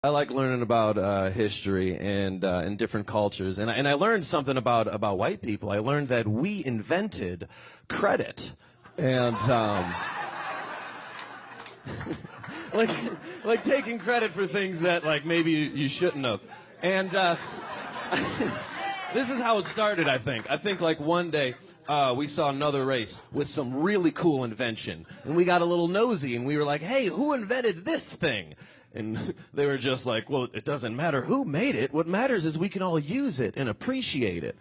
I like learning about history and different cultures, and I learned something about white people. I learned that we invented credit, and like taking credit for things that like maybe you shouldn't have. And this is how it started. I think like one day we saw another race with some really cool invention, and we got a little nosy, and we were like, "Hey, who invented this thing?" And they were just like, well, it doesn't matter who made it. What matters is we can all use it and appreciate it.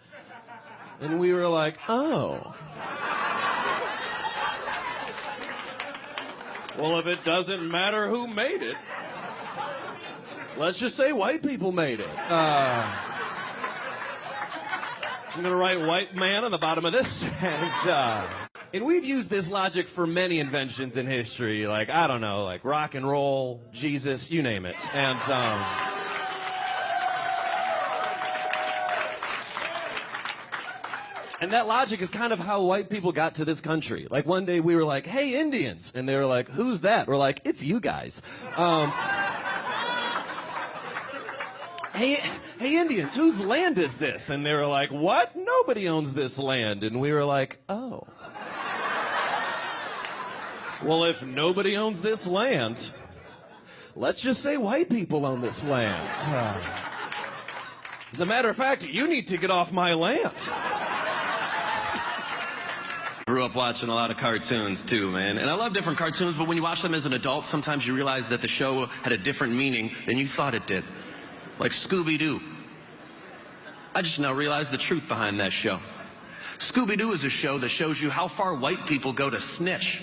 And we were like, oh. Well, if it doesn't matter who made it, let's just say white people made it. I'm going to write white man on the bottom of this. And we've used this logic for many inventions in history, like, I don't know, like rock and roll, Jesus, you name it. And that logic is kind of how white people got to this country. Like one day we were like, hey, Indians. And they were like, who's that? We're like, it's you guys. Hey, Indians, whose land is this? And they were like, what? Nobody owns this land. And we were like, oh. Well, if nobody owns this land, let's just say white people own this land. As a matter of fact, you need to get off my land. Grew up watching a lot of cartoons too, man. And I love different cartoons, but when you watch them as an adult, sometimes you realize that the show had a different meaning than you thought it did. Like Scooby-Doo. I just now realized the truth behind that show. Scooby-Doo is a show that shows you how far white people go to snitch.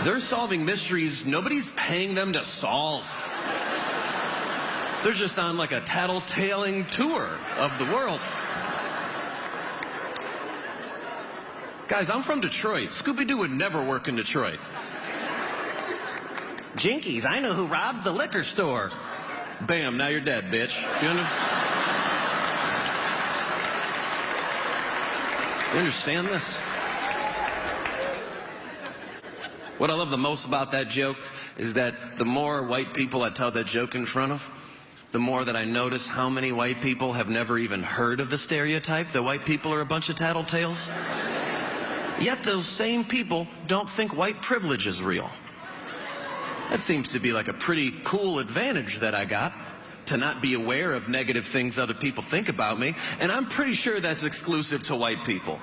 They're solving mysteries nobody's paying them to solve. They're just on like a tattletaling tour of the world. Guys, I'm from Detroit. Scooby-Doo would never work in Detroit. Jinkies, I know who robbed the liquor store. Bam, now you're dead, bitch. You understand this? What I love the most about that joke is that the more white people I tell that joke in front of, the more that I notice how many white people have never even heard of the stereotype that white people are a bunch of tattletales. Yet those same people don't think white privilege is real. That seems to be like a pretty cool advantage that I got, to not be aware of negative things other people think about me, and I'm pretty sure that's exclusive to white people.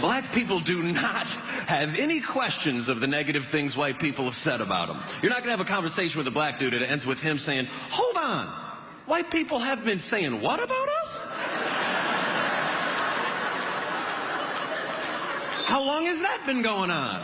Black people do not have any questions of the negative things white people have said about them. You're not going to have a conversation with a black dude that ends with him saying, hold on, white people have been saying what about us? How long has that been going on?